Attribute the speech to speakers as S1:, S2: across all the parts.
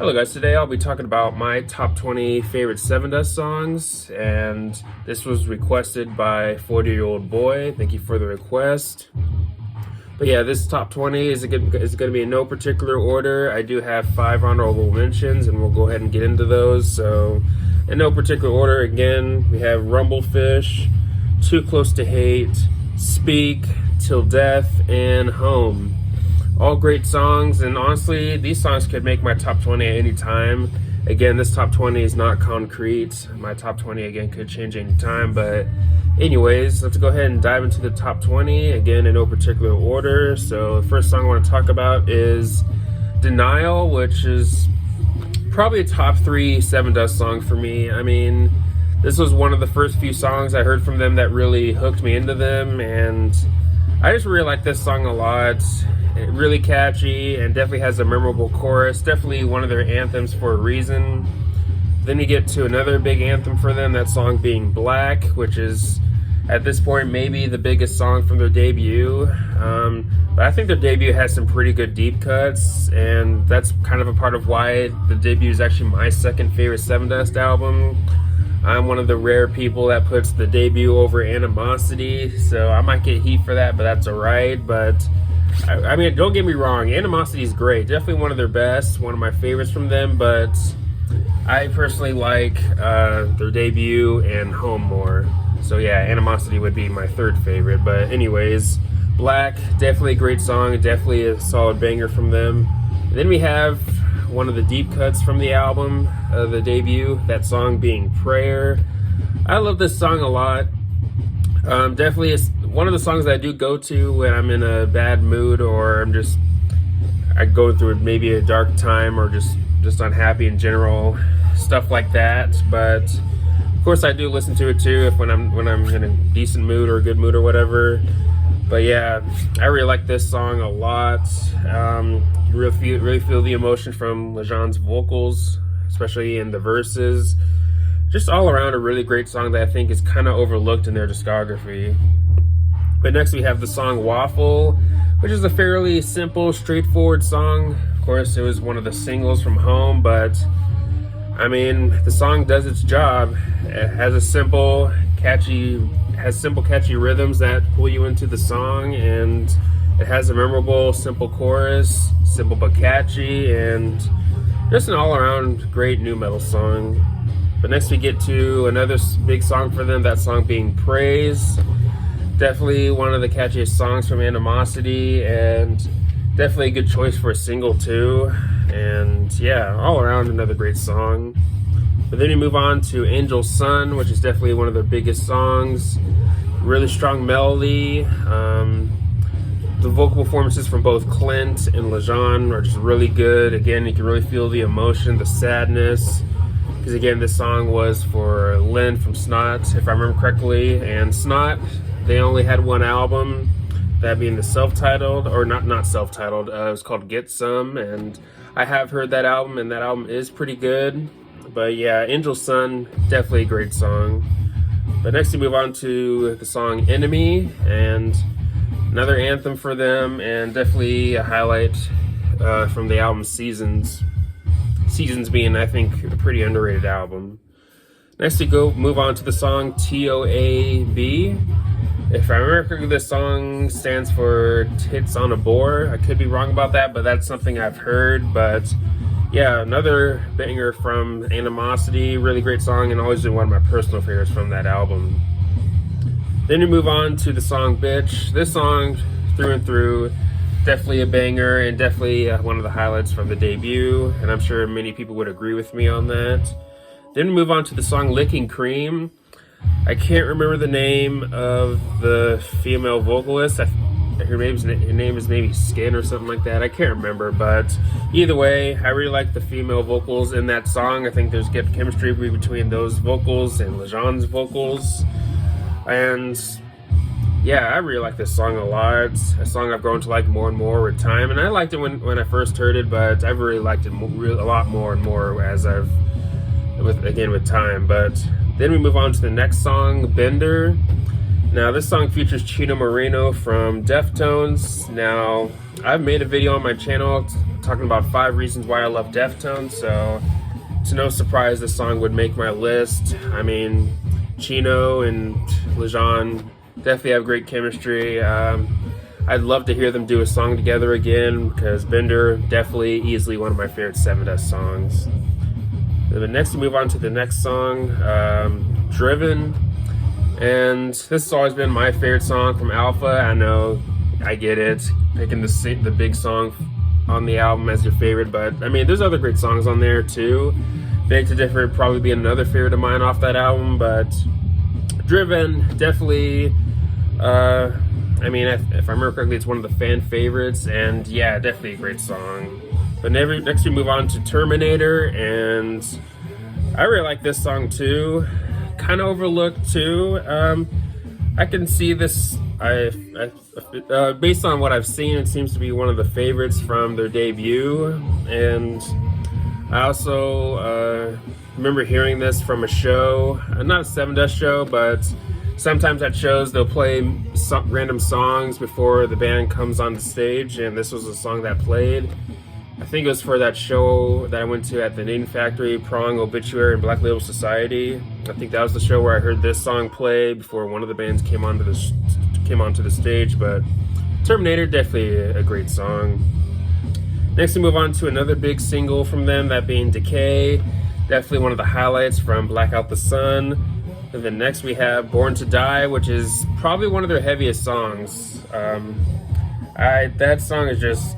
S1: Hello guys, today I'll be talking about my top 20 favorite Sevendust songs, and this was requested by 40-year-old boy. Thank you for the request. But yeah, this top 20 is going to be in no particular order. I do have 5 honorable mentions, and we'll go ahead and get into those. So, in no particular order, again, we have Rumblefish, Too Close to Hate, Speak, Till Death, and Home. All great songs, and honestly, these songs could make my top 20 at any time. Again, this top 20 is not concrete. My top 20, again, could change any time, but anyways, let's go ahead and dive into the top 20, again, in no particular order. So the first song I want to talk about is Denial, which is probably a top 3 Sevendust song for me. I mean, this was one of the first few songs I heard from them that really hooked me into them, and I just really like this song a lot. Really catchy and definitely has a memorable chorus. Definitely one of their anthems for a reason. Then you get to another big anthem for them, that song being Black, which is at this point maybe the biggest song from their debut. But I think their debut has some pretty good deep cuts, and that's kind of a part of why the debut is actually my second favorite Sevendust album. I'm one of the rare people that puts the debut over Animosity, so I might get heat for that, but that's alright. But I mean, don't get me wrong, Animosity is great. Definitely one of their best, one of my favorites from them, but I personally like their debut and Home more. So yeah, Animosity would be my third favorite. But anyways, Black, definitely a great song, definitely a solid banger from them. And then we have one of the deep cuts from the album, the debut, that song being Prayer. I love this song a lot. Definitely is one of the songs that I do go to when I'm in a bad mood, or I go through maybe a dark time, or just unhappy in general, stuff like that. But of course I do listen to it too if when I'm in a decent mood or a good mood or whatever. But yeah, I really like this song a lot. Really feel the emotion from Lejean's vocals, especially in the verses. Just all around a really great song that I think is kind of overlooked in their discography. But next we have the song Waffle, which is a fairly simple, straightforward song. Of course, it was one of the singles from Home, but I mean, the song does its job. It has simple, catchy rhythms that pull you into the song, and it has a memorable, simple chorus, simple but catchy, and just an all-around great nu metal song. But next we get to another big song for them, that song being Praise. Definitely one of the catchiest songs from Animosity, and definitely a good choice for a single too. And yeah, all around another great song. But then you move on to Angel Sun, which is definitely one of their biggest songs. Really strong melody. The vocal performances from both Clint and Lejean are just really good. Again, you can really feel the emotion, the sadness. Because again, this song was for Lynn from Snot, if I remember correctly. And Snot, they only had one album, that being the self-titled, or not self-titled, it was called Get Some, and I have heard that album, and that album is pretty good. But yeah, Angel Sun, definitely a great song. But next we move on to the song Enemy, and another anthem for them, and definitely a highlight from the album Seasons. Seasons being, I think, a pretty underrated album. Next we move on to the song TOAB. If I remember correctly, this song stands for Tits on a Boar. I could be wrong about that, but that's something I've heard. But yeah, another banger from Animosity. Really great song, and always been one of my personal favorites from that album. Then we move on to the song Bitch. This song, through and through, definitely a banger, and definitely one of the highlights from the debut. And I'm sure many people would agree with me on that. Then we move on to the song Licking Cream. I can't remember the name of the female vocalist. Her name is maybe Skin or something like that. I can't remember, but either way, I really like the female vocals in that song. I think there's good chemistry between those vocals and Lejean's vocals. And yeah, I really like this song a lot. A song I've grown to like more and more with time. And I liked it when I first heard it, but I've really liked it a lot more and more as with time. But then we move on to the next song, Bender. Now this song features Chino Moreno from Deftones. Now I've made a video on my channel talking about 5 reasons why I love Deftones, so it's no surprise this song would make my list. I mean, Chino and Lejean definitely have great chemistry. I'd love to hear them do a song together again, because Bender, definitely easily one of my favorite Sevendust songs. And next, we move on to the next song, Driven. And this has always been my favorite song from Alpha. I know, I get it, picking the big song on the album as your favorite, but I mean, there's other great songs on there too. Beg to Differ would probably be another favorite of mine off that album, but Driven, definitely, I mean, if I remember correctly, it's one of the fan favorites, and yeah, definitely a great song. But next we move on to Terminator, and I really like this song too. Kind of overlooked too. I can see this. Based on what I've seen, it seems to be one of the favorites from their debut, and I also remember hearing this from a show, not a Sevendust show, but sometimes at shows they'll play some random songs before the band comes on the stage, and this was a song that played. I think it was for that show that I went to at the Knitting Factory, Prong, Obituary, and Black Label Society. I think that was the show where I heard this song play before one of the bands came onto the stage. But Terminator, definitely a great song. Next, we move on to another big single from them, that being Decay. Definitely one of the highlights from Black Out the Sun. And then next we have Born to Die, which is probably one of their heaviest songs. That song is just,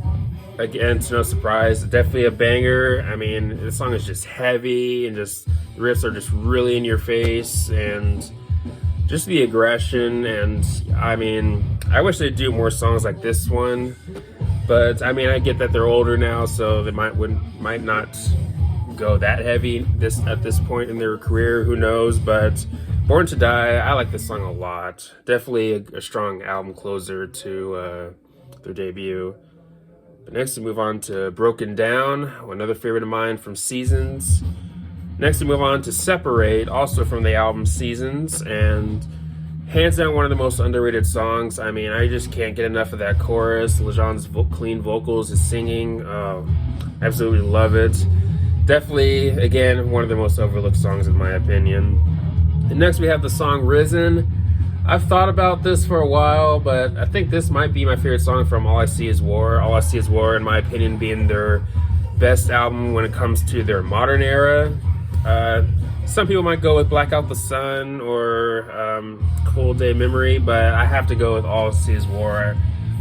S1: again, to no surprise, definitely a banger. I mean, the song is just heavy, and just the riffs are just really in your face, and just the aggression. And I mean, I wish they'd do more songs like this one, but I mean, I get that they're older now, so they might not go that heavy at this point in their career. Who knows? But Born to Die, I like this song a lot. Definitely a strong album closer to their debut. But next we move on to Broken Down, another favorite of mine from Seasons. Next we move on to Separate, also from the album Seasons, and hands down one of the most underrated songs. I mean, I just can't get enough of that chorus. Lejean's clean vocals, his singing, absolutely love it. Definitely, again, one of the most overlooked songs in my opinion. And next we have the song Risen. I've thought about this for a while, but I think this might be my favorite song from All I See Is War. All I See Is War, in my opinion, being their best album when it comes to their modern era. Some people might go with Black Out the Sun or Cold Day Memory, but I have to go with All I See Is War.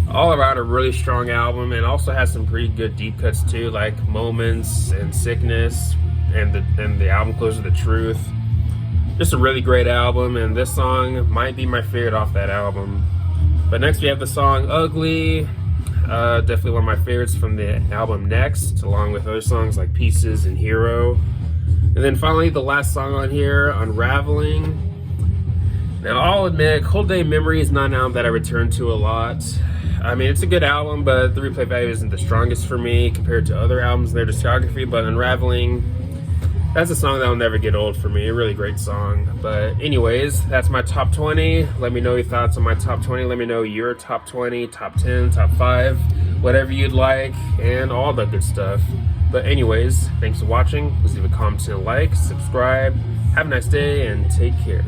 S1: All around a really strong album, and also has some pretty good deep cuts too, like Moments and Sickness, and the album closer, The Truth. Just a really great album, and this song might be my favorite off that album. But next we have the song Ugly, definitely one of my favorites from the album Next, along with other songs like Pieces and Hero. And then finally the last song on here, Unraveling. Now I'll admit, Cold Day Memory is not an album that I return to a lot. I mean, it's a good album, but the replay value isn't the strongest for me compared to other albums in their discography. But Unraveling, that's a song that will never get old for me. A really great song. But anyways, that's my top 20. Let me know your thoughts on my top 20. Let me know your top 20, top 10, top 5, whatever you'd like, and all the good stuff. But anyways, thanks for watching. Please leave a comment and a like, subscribe. Have a nice day, and take care.